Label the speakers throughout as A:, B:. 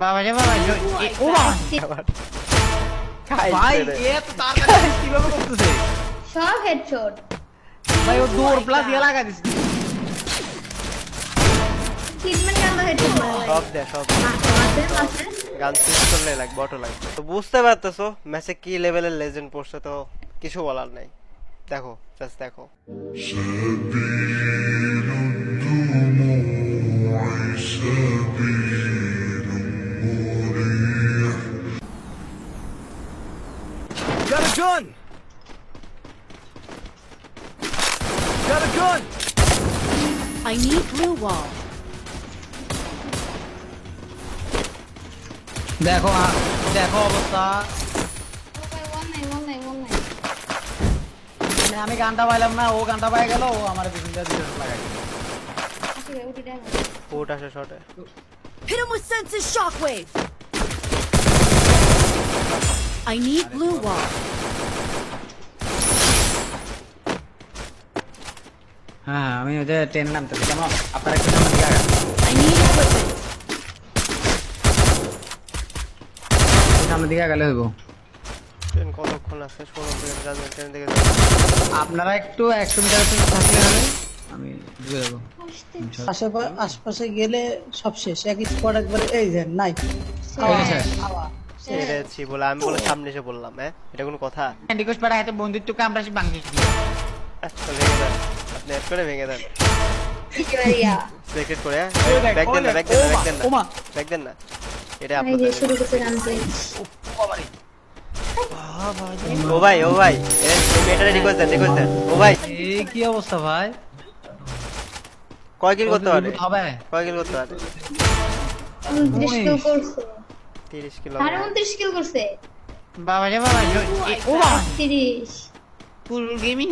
A: বাবা রে বাবা ও বাবা ভাই এ তো তার কাছে কিভাবে করতেছে
B: সব হেডশট
A: ভাই ও দৌড় প্লাস ইয়া লাগা দিছে
B: ট্রিটমেন্ট কেন হেডশট
C: সব দে সব
B: মাসে
C: গান শেষ করলে লাগবে অটো লাগবে তো বুঝতে পারতেছো ম্যাচে কি লেভেলের লেজেন্ড পড়ছে তো কিছু বলার নাই দেখো জাস্ট দেখো
D: Got a gun! Got a gun!
E: I need blue wall.
A: দেখো দেখো অবস্থা মানে আমি গানটা পাইলাম না ও গানটা পাই গেল ও আমার পিছনটা দিতে লাগাই
C: কোট আসে শটে
E: Hit him with senses shockwave. I need blue wall.
A: হ্যাঁ আমি ওই যে ট্রেন নামতেছি কেমন আপনারা একটু নাম দিকে আগান
E: I need equipment.
A: সামনের দিকে আগালে হইব
C: ট্রেন কতক্ষণ আছে 16 মিনিট যাবে ট্রেন থেকে
A: আপনারা একটু 100 মিটার থাকলে হবে আমি দিয়ে দেবো
F: আশপাশে গেলে সব শেষ এক স্পট একবার এই যে নাই
C: ছেড়েছি বলে আমি বলে সামনে এসে বললাম হ্যাঁ এটা কোনো কথা
A: রিকোয়েস্ট পাড়া হাতে বন্ধুত্বকে আমরা ভাঙি
C: ভেঙে দেন আপনি এক করে ভেঙে দেন সিলেক্টেড করে ব্যাক দেন না ব্যাক দেন না ব্যাক দেন না ব্যাক দেন না এটা আপনাদের
B: শুরু করতে জানতে
C: ও ভাই এই মেটারে রিকোয়েস্ট দেন ও ভাই
A: এই কি অবস্থা ভাই
C: কয় কিল করতে পারে
A: হবে
C: কয় কিল করতে পারে
B: 29 কিল করছে
C: 30 কিলো
B: 29 কিল করছে
A: বাবা রে বাবা ও বাবা
B: 30
A: কুল গেমিং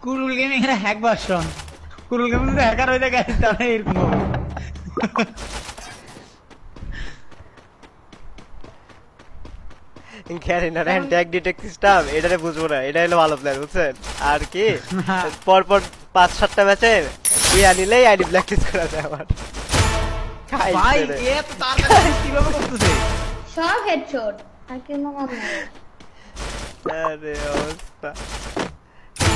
A: কুল গেমিং এর হ্যাক ভার্সন কুল গেমিং এর হ্যাকার হইতে গেছে তাহলে এরকম হবে
C: গ্যারিনার এন্ড ট্যাগ ডিটেক্ট সিস্টেম এটারে বুঝবো না এটা হলো ভালো প্ল্যান বুঝছেন আর কি পর 5-7টা ম্যাচে বিয়া নিলেই আইডি ব্ল্যাকলিস্ট করা যায় আমার
A: ভাই এ তো তার কাছে কিভাবে করতেছে
B: সব হেডশট আর কেন কম নাই
C: আরে অবস্থা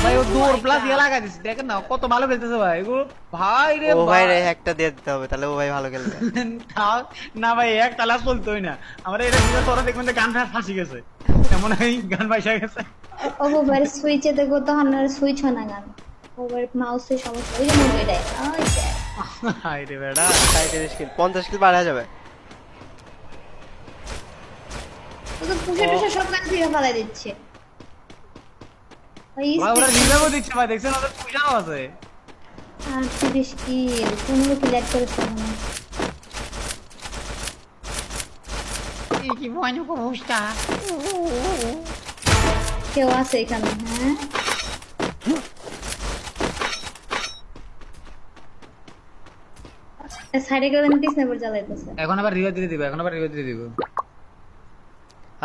A: ভাই ও দৌড় প্লাস ইয়া লাগা দিছে দেখেন না কত ভালো খেলতেছে ভাই এগুলো ভাই রে
C: ও ভাই রে একটা দিয়ে দিতে হবে তাহলে ও ভাই ভালো খেলবে
A: না ভাই এক তালা চলতোই না আমরা এটা দিলে তোরা দেখবেন যে গান ফাঁসি গেছে এমন এই গান পাইসা গেছে
B: ওভার সুইচে দেখো তো আপনার সুইচ হয় না গান ওভার মাউসের সমস্যা ওই যে মুভিটাই
A: হাই রে বেড়া
C: 37 কিল 50 কিল পার হয়ে যাবে
B: ও তো পুষে টুষে সব গান থেকে ফালাই দিচ্ছে
A: ভাই ওরা রিভাইভ দিচ্ছে ভাই দেখছেন ওদের পয়সাও আছে
B: 38 কিল 15 কিল অ্যাড করেছে মনে হয়
A: এই কি ভয়ানক অবস্থা
B: কেউ আছে এখানে হ্যাঁ সাইডে গেলে আমি পিছনে পড়ে জ্বালাইতেছে
A: এখন আবার রিভাইভ দিতে দিব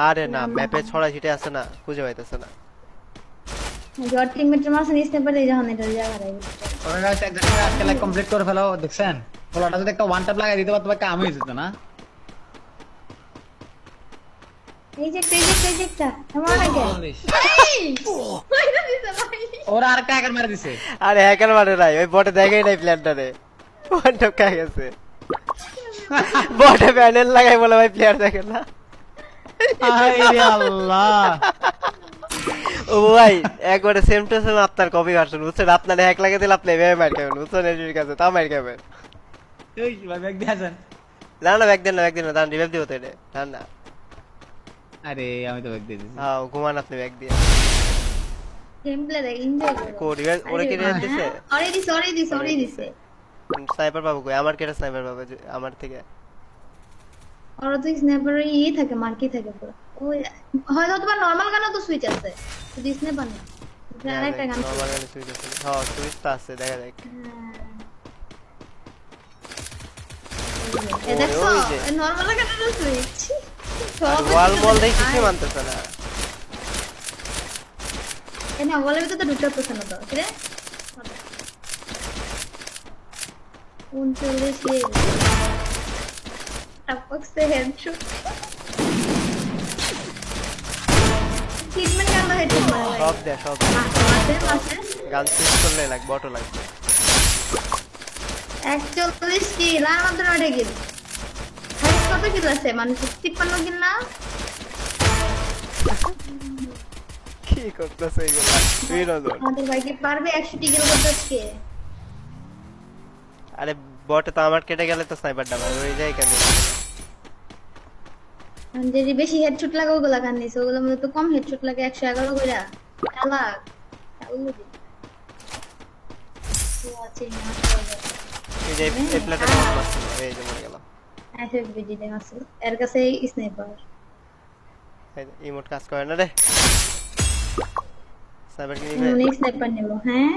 C: আরে না ম্যাপে ছড়া ছিটে আছে না খুঁজে পাইতেছে না
B: জট টিমমেটের মাঝে নিতে পারলে যখন এটা জায়গা হারাই
A: ওরা গাইস একদম আজকে লাইক কমপ্লিট করে ফেলো দেখছেন ওলাটা যদি একটা ওয়ান ট্যাপ লাগাই দিতে পারতো কাম হয়ে যেত না
B: এই যে একটা আমার আগে
A: ওরা আরেকটা হ্যাকার মেরে দিছে
C: আরে হ্যাকার মারে নাই ওই বটে দেখাই নাই প্ল্যানটারে ওয়ান টপ কে গেছে বটে প্যানেল লাগাই বলে ভাই প্লেয়ার দেখেন না
A: আরে আল্লাহ
C: ও ভাই একবারে সেম টু সেম আপনার কপি ভার্সন বুঝছেন আপনার হ্যাক লাগিয়ে দিলে আপনি এভাবে মার খাবেন বুঝছেন এর কাছে তাও মার খাবেন
A: এই ভাই ব্যাগ দিয়েছেন
C: না ব্যাক দেন না দাঁড়ান রিভাইভ দিও তো এটা না
A: আরে আমি তো ব্যাগ দিয়ে দিছি
C: হ্যাঁ ঘুমান আপনি ব্যাক দিয়ে
B: গেম প্লে দেখ এনজয় করো
C: কো রিভাইভ ওরে কি রিভাইভ দিছে
B: অরে দিছে
C: স্নাইপার পাবো কই আমার কেটা স্নাইপার পাবে আমার থেকে
B: ওরা তো স্ন্যাপারে থাকে মার্কি থাকে পুরো ওই হয়তো তোমার নরমাল গানও তো সুইচ আছে যদি স্ন্যাপার না আরেকটা গান
C: নরমাল গানে সুইচ আছে হ্যাঁ সুইচ তো আছে দেখা যাক
B: এ দেখো নরমাল গানও সুইচ
C: ওয়াল মল দেই কিছু মানতেছ না
B: এনে ওয়ালের ভিতরে তো ঢুকতে পারছ না তো রে 39 এ টাপকসে হেডশট ট্রিটমেন্ট কেন হেডশট মারা
C: সব দে সব
B: মাসে
C: গান শেষ করলে লাগবে অটো লাগবে
B: 41 কিল আর মাত্র 9 কিল কত কিল আছে মানে 53 কিল না
C: কি করতেছে এগুলা বিনোদন
B: আমাদের ভাই কি পারবে 100 কিল করতে আজকে
C: আরে বটে তো আমার কেটে গেলে তো স্নাইপার ডাবল হয়ে যায় কেন
B: যদি বেশি হেডশট লাগে ওগুলা কান নিছে ওগুলা মধ্যে তো কম হেডশট লাগে 111 কইরা চালাক চালু দি তো আছে না
C: এই যে এই প্লেটে বল মারছিল এই যে মরে গেল
B: এফএফবিডি দেন আছে এর কাছে স্নাইপার
C: এই ইমোট কাজ করে না রে স্নাইপার কি নিবে
B: উনি স্নাইপার নেব হ্যাঁ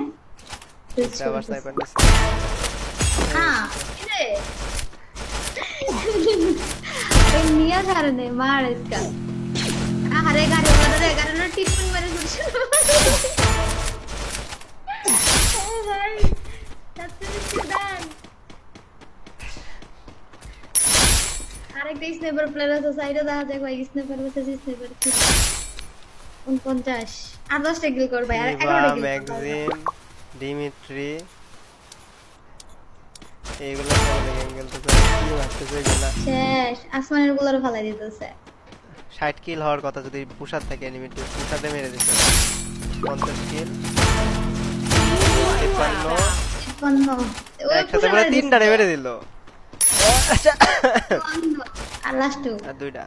C: আবার স্নাইপার নিছে
B: হ্যাঁ রে এই নিয়া কারণে মার इसका আরে গাড়ি না টিপন মেরে দিছে ও ভাই তাতে সিদান আরেকটা স্নাইপার প্লেয়ার আছে সাইডে দেখা যায় ভাই স্নাইপার আছে স্নাইপার 49 আর 10 টা কিল কর ভাই আর 11 টা কিল
C: ম্যাগজিন ডিমিট্রি এইগুলা অ্যাঙ্গেল তো কি ভাবতেছে এগুলা
B: শেষ আসমানের গুলার ফালাই দিতেছে
C: 60 কিল হওয়ার কথা যদি পুশার থেকে এনিমিটি পুশাতে মেরে দিতে 50 কিল 53 একসাথে পুরো তিনটা মেরে দিল
B: আর লাস্ট
C: আর দুইটা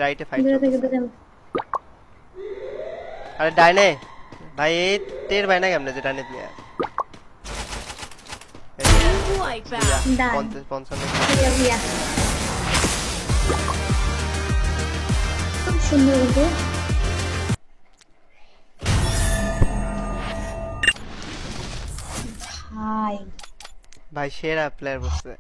C: রাইটে ফাইট
B: দূরে থেকে দূরে
C: আরে ডাইনে ভাই এই টের ভাই না কেমনে যে ডাইনে প্লেয়ার
E: Wipeout.
B: ডান
C: 55
B: ইয়া খুব সুন্দর কিন্তু ভাই
C: ভাই সেরা প্লেয়ার বসছে